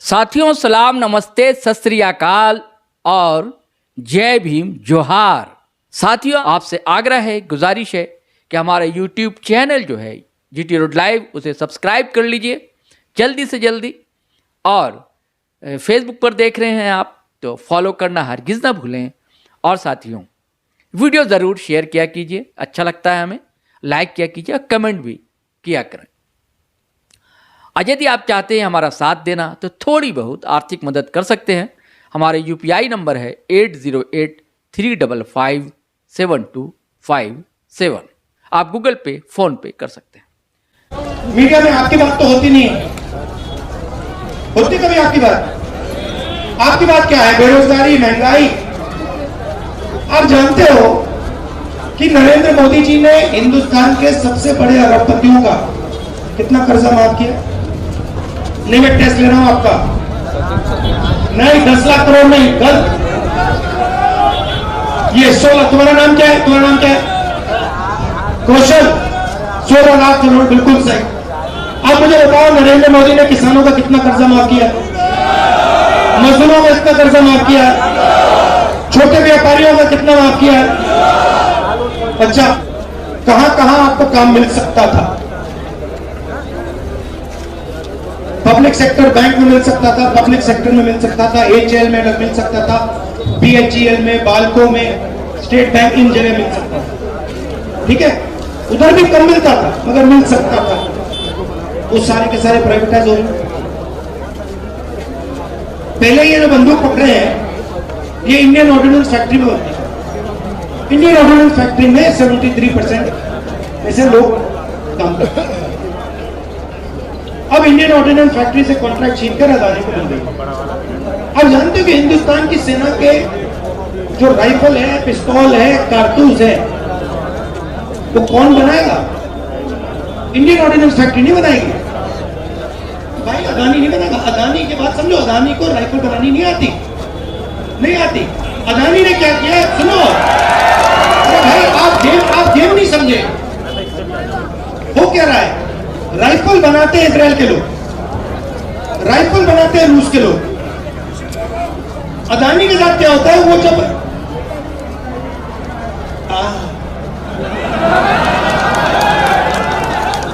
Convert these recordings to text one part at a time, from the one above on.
साथियों सलाम नमस्ते सत श्री अकाल और जय भीम जोहार। साथियों आपसे आग्रह है, गुजारिश है कि हमारा यूट्यूब चैनल जो है जीटी रोड लाइव उसे सब्सक्राइब कर लीजिए जल्दी से जल्दी। और फेसबुक पर देख रहे हैं आप तो फॉलो करना हरगिज़ ना भूलें। और साथियों वीडियो ज़रूर शेयर किया कीजिए, अच्छा लगता है हमें, लाइक किया कीजिए, कमेंट भी किया करें। और यदि आप चाहते हैं हमारा साथ देना तो थोड़ी बहुत आर्थिक मदद कर सकते हैं। हमारे यूपीआई नंबर है 8083557257। आप गूगल पे, फोन पे कर सकते हैं। मीडिया में आपकी बात तो होती नहीं है, होती कभी आपकी बात? आपकी बात क्या है? बेरोजगारी, महंगाई। आप जानते हो कि नरेंद्र मोदी जी ने हिंदुस्तान के सबसे बड़े अरबपतियों का कितना कर्जा माफ किया? नहीं, मैं टेस्ट ले रहा हूं आपका। नहीं, 10 लाख करोड़ नहीं, गलत। ये 16, तुम्हारा नाम क्या है? तुम्हारा नाम क्या है? कौशल। 16 लाख करोड़, बिल्कुल सही। आप मुझे बताओ नरेंद्र मोदी ने किसानों का कितना कर्जा माफ किया? मजदूरों का कितना कर्जा माफ किया? छोटे व्यापारियों का कितना माफ किया? अच्छा, कहां कहां आपको काम मिल सकता था? पब्लिक सेक्टर बैंक में मिल सकता था, पब्लिक सेक्टर में मिल सकता था, एचएल में मिल सकता था, बीएचईएल में, बाल्को में, स्टेट बैंक, इन जगह मिल सकता था। ठीक है, उधर भी कम मिलता था मगर मिल सकता था। वो सारे के सारे प्राइवेटाइज हो गए। पहले ये जो बंदूक पकड़े हैं ये इंडियन ऑर्डिनेंस फैक्ट्री में होती है। इंडियन ऑर्डिनेंस फैक्ट्री में 73% ऐसे लोग काम करते हैं। अब इंडियन ऑर्डिनेंस फैक्ट्री से कॉन्ट्रैक्ट छीनकर अदानी को मिल गई। अब जानते हो कि हिंदुस्तान की सेना के जो राइफल है, पिस्तौल है, कारतूस है, वो कौन बनाएगा? इंडियन ऑर्डिनेंस फैक्ट्री नहीं बनाएगी भाई, अदानी नहीं बनाएगा। अदानी के बाद समझो, अदानी को राइफल बनानी नहीं आती, नहीं आती। अदानी ने क्या किया सुनो। अरे भाई आप गेम नहीं समझे। हो क्या रहा है? राइफल बनाते हैं इजराइल के लोग, राइफल बनाते हैं रूस के लोग। अदानी के साथ क्या होता है, वो जब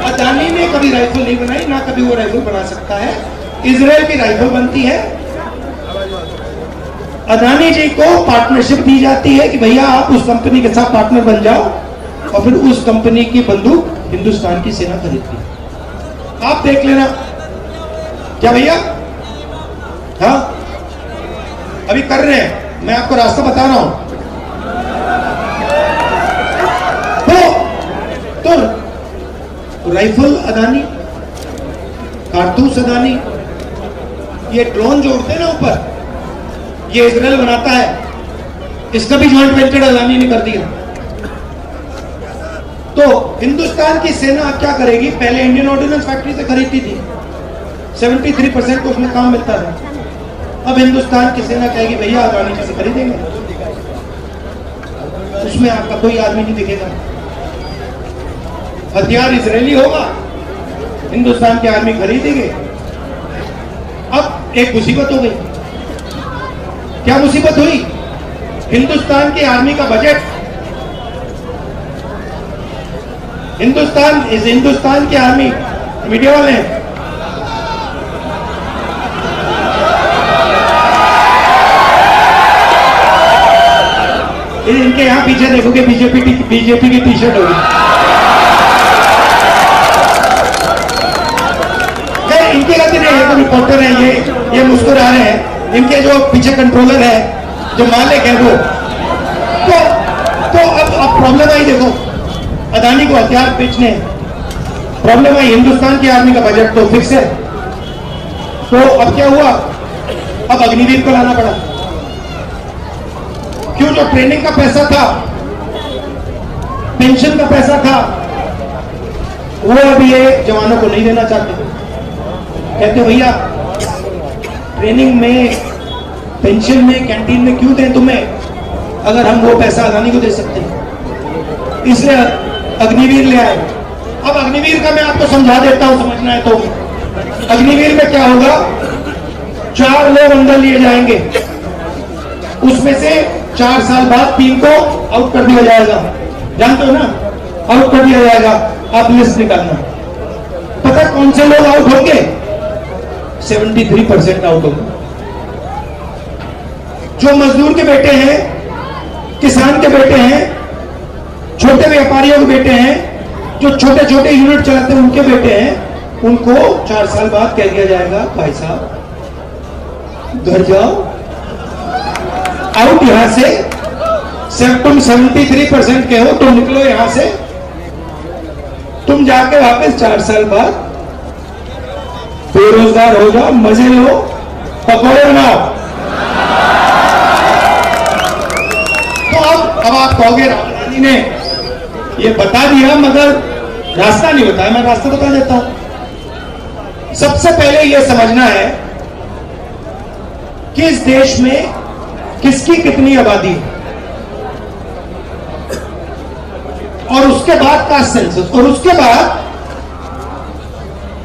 अदानी ने कभी राइफल नहीं बनाई, ना कभी वो राइफल बना सकता है। इजराइल की राइफल बनती है। अदानी जी को पार्टनरशिप दी जाती है कि भैया आप उस कंपनी के साथ पार्टनर बन जाओ, और फिर उस कंपनी की बंदूक हिंदुस्तान की सेना खरीदती है। आप देख लेना क्या भैया? हाँ, अभी कर रहे हैं, मैं आपको रास्ता बता रहा हूं। तो राइफल अदानी, कारतूस अदानी, ये ड्रोन जो उड़ते हैं ना ऊपर, ये इजराइल बनाता है। इसका भी जॉइंट वेंचर अदानी ने कर दिया। तो हिंदुस्तान की सेना क्या करेगी? पहले इंडियन ऑर्डिनेंस फैक्ट्री से खरीदती थी, 73% को उसमें काम मिलता था। अब हिंदुस्तान की सेना कहेगी भैया अदानी जी से खरीदेंगे, उसमें आपका कोई आदमी नहीं दिखेगा। हथियार इजरायली होगा, हिंदुस्तान की आर्मी खरीदेंगे। अब एक मुसीबत हो गई। क्या मुसीबत हुई? हिंदुस्तान की आर्मी का बजट, हिंदुस्तान की आर्मी, मीडिया वाले हैं, इनके यहां पीछे देखोगे बीजेपी की टी शर्ट होगी। इनकी गलती नहीं है, तो रिपोर्टर है, ये मुस्कुरा रहे हैं। इनके जो पीछे कंट्रोलर है, जो मालिक है, वो तो अब प्रॉब्लम आई। देखो, अदानी को हथियार बेचने, प्रॉब्लम आई। हिंदुस्तान की आर्मी का बजट तो फिक्स है। तो अब क्या हुआ? अब अग्निवीर को लाना पड़ा। क्यों? जो ट्रेनिंग का पैसा था, पेंशन का पैसा था, वो अभी ये जवानों को नहीं देना चाहते। कहते भैया ट्रेनिंग में, पेंशन में, कैंटीन में क्यों दें तुम्हें, अगर हम वो पैसा अदानी को दे सकते हैं। इसलिए अग्निवीर ले आए। अब अग्निवीर का मैं आपको समझा देता हूं, समझना है तो। अग्निवीर में क्या होगा? 4 लोग अंदर लिए जाएंगे, उसमें से 4 साल बाद 3 को आउट कर दिया जाएगा। जानते हो ना, आउट कर दिया जाएगा। आप लिस्ट निकालना। पता कौन से लोग आउट होंगे? 73% आउट होंगे। जो मजदूर के बेटे हैं, किसान के बेटे हैं, छोटे व्यापारियों के बेटे हैं, जो छोटे छोटे यूनिट चलाते हैं उनके बेटे हैं, उनको 4 साल बाद कह दिया जाएगा भाई साहब घर जाओ, आउट यहां से। सिर्फ तुम 73% के हो, तुम निकलो यहां से, तुम जाके वापस 4 साल बाद बेरोजगार हो जाओ, मजे लो, पकौड़े बनाओ। तो अब आप कहोगे राहुल गांधी ने ये बता दिया मगर रास्ता नहीं बताया। मैं रास्ता बता देता हूं। सबसे पहले यह समझना है कि इस देश में किसकी कितनी आबादी है, और उसके बाद कास्ट सेंसस, और उसके बाद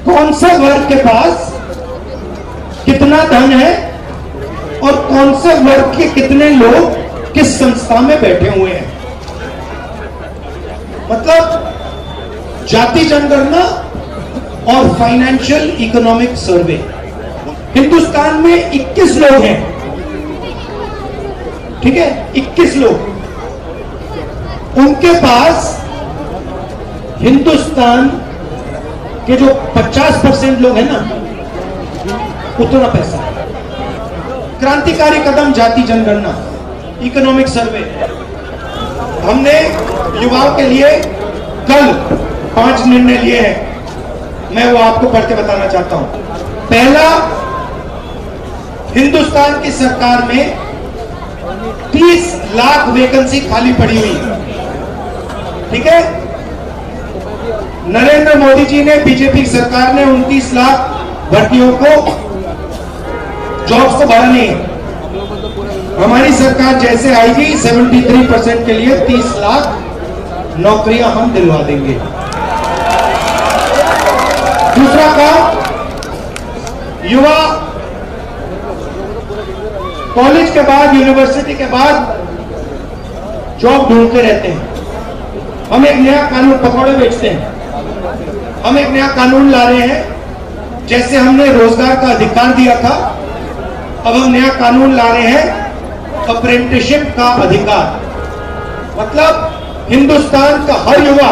कौन से वर्ग के पास कितना धन है और कौन से वर्ग के कितने लोग किस संस्था में बैठे हुए हैं। मतलब जाति जनगणना और फाइनेंशियल इकोनॉमिक सर्वे। हिंदुस्तान में 21 लोग हैं, ठीक है, 21 लोग। उनके पास हिंदुस्तान के जो 50% लोग हैं ना, उतना पैसा है। क्रांतिकारी कदम जाति जनगणना, इकोनॉमिक सर्वे। हमने युवाओं के लिए कल 5 निर्णय लिए हैं, मैं वो आपको पढ़ के बताना चाहता हूं। पहला, हिंदुस्तान की सरकार में 30 लाख वैकेंसी खाली पड़ी हुई, ठीक है। नरेंद्र मोदी जी ने, बीजेपी सरकार ने 29 लाख भर्तियों को, जॉब्स को भरा नहीं है। हमारी सरकार जैसे आएगी 73% के लिए 30 लाख नौकरियां हम दिलवा देंगे। दूसरा काम, युवा कॉलेज के बाद, यूनिवर्सिटी के बाद जॉब ढूंढते रहते हैं। हम एक नया कानून, पकौड़े बेचते हैं, हम एक नया कानून ला रहे हैं। जैसे हमने रोजगार का अधिकार दिया था, अब हम नया कानून ला रहे हैं अप्रेंटिसशिप का अधिकार। मतलब हिंदुस्तान का हर युवा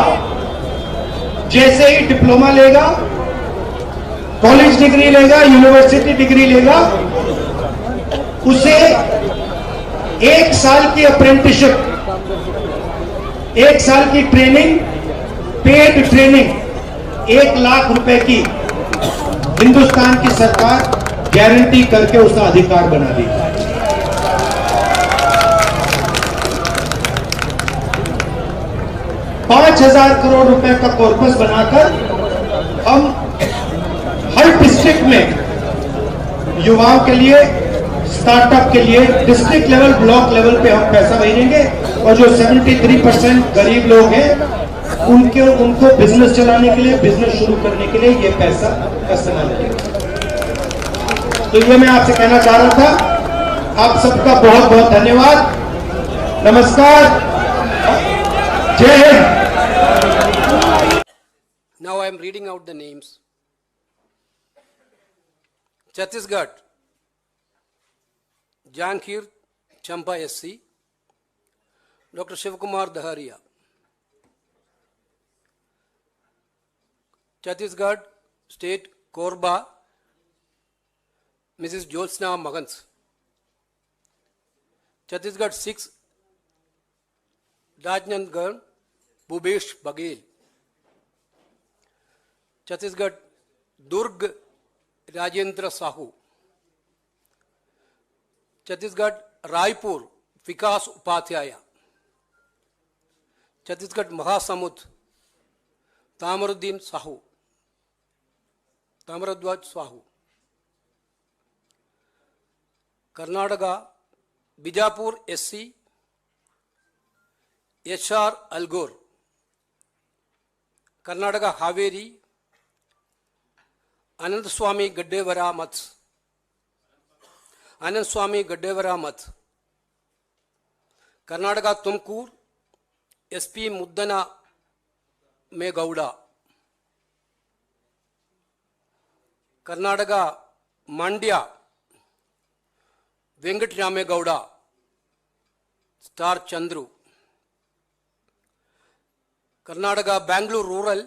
जैसे ही डिप्लोमा लेगा, कॉलेज डिग्री लेगा, यूनिवर्सिटी डिग्री लेगा, उसे 1 साल की अप्रेंटिसशिप, 1 साल की ट्रेनिंग, पेड ट्रेनिंग, 1 लाख रुपए की हिंदुस्तान की सरकार गारंटी करके उसका अधिकार बना दी। 5,000 करोड़ रुपए का कॉर्पस बनाकर हम हर डिस्ट्रिक्ट में युवाओं के लिए, स्टार्टअप के लिए डिस्ट्रिक्ट लेवल, ब्लॉक लेवल पे हम पैसा भेजेंगे। और जो 73% गरीब लोग हैं उनको बिजनेस चलाने के लिए, बिजनेस शुरू करने के लिए ये पैसा इस्तेमाल किया। तो ये मैं आपसे कहना चाह रहा था। आप सबका बहुत बहुत धन्यवाद। नमस्कार, जय Hind. Now I am reading out the names. Chhattisgarh, Jankir Champa SC, Dr. Shivkumar Daharia. Chhattisgarh State, Korba, Mrs. Jyotsna Magans. Chhattisgarh 6, Rajnandgarh, Bhubesh Baghel. Chhattisgarh Durg Rajendra Sahu. Chhattisgarh Raipur Vikas Upadhyay. Chhattisgarh Mahasamund तामरुद्दीन Sahu, Tamradhwaj Sahu. Karnataka Bijapur SC HR अलगोर। Karnataka Haveri Anant Swami Gaddevara Matsya. Anand Swami Gaddadevaramath, Karnataka Tumkur SP Muddahanumegowda, Karnataka Mandya Venkataramegowda Star Chandru, Karnataka Bangalore rural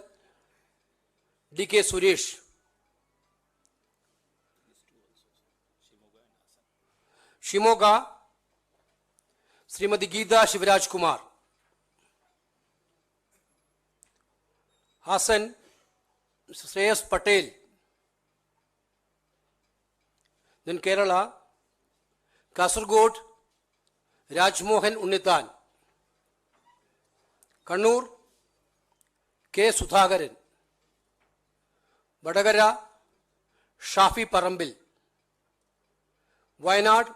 DK Suresh, Shimoga Shrimati Geetha Shivraj Kumar, Hassan Shreyas Patel, then Kerala, Kasargod, Rajmohan Unnitan, Kannur, K. Suthagaran, Badagara, Shafi Parambil, Wayanad,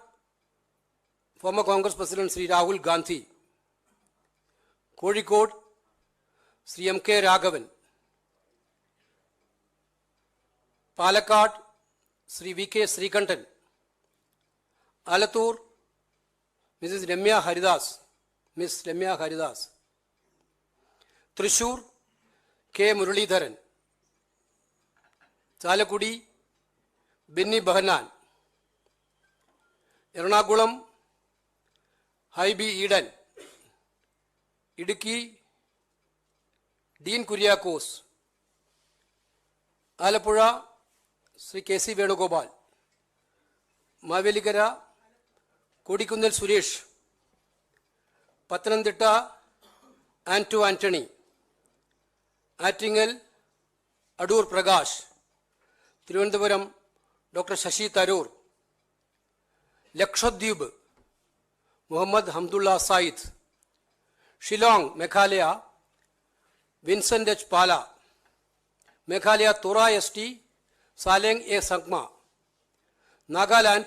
former Congress President Sri Rahul Gandhi, Kozhikode, Sri M.K. Raghavan, Palakkad, Sri V.K. Srikantan, Alathur, Mrs. Ramya Haridas, Miss Ramya Haridas, Thrissur, K. Muralidharan, Chalakudi, Binni Bahanan, Ernakulam, Haibi Eden, Idukki, Dean Kuriakose, Alapura, Sri K.C. Venugopal, Mavelikara, Kodikundal Suresh, Pathanamthitta, Antu Anthony, Attingal, Adur Prakash, Thiruvananthapuram, Dr. Shashi Tharoor, Lakshadweep, Muhammad Hamdullah Said, Shillong, Meghalaya, Vincent H. Pala, Meghalaya Tora ST, Saleng A. Sankma, Nagaland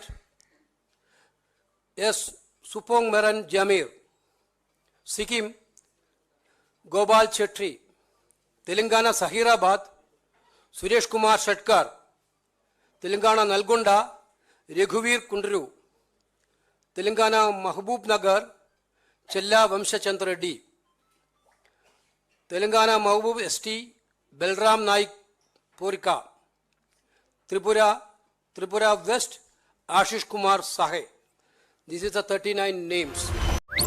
S. Supong Maran Jamir, Sikkim Gobal Chetri, Telangana Sahirabad Suresh Kumar Shatkar, Telangana Nalgonda Raghuvir Kundru, Telangana Mahbub Nagar Chella Vamshachandra Reddy, Telangana Mahbub ST Belram Naik Porika, Tripura West Ashish Kumar Sahe. This is the 39 names.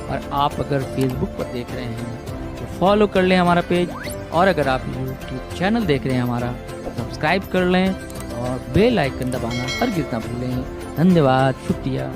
और आप अगर Facebook पर देख रहे हैं तो follow कर लें हमारा पेज, और अगर आप यूट्यूब चैनल देख रहे हैं हमारा, सब्सक्राइब कर लें और बेल आइकन दबाना हरगिज़ ना भूलें। धन्यवाद, शुक्रिया।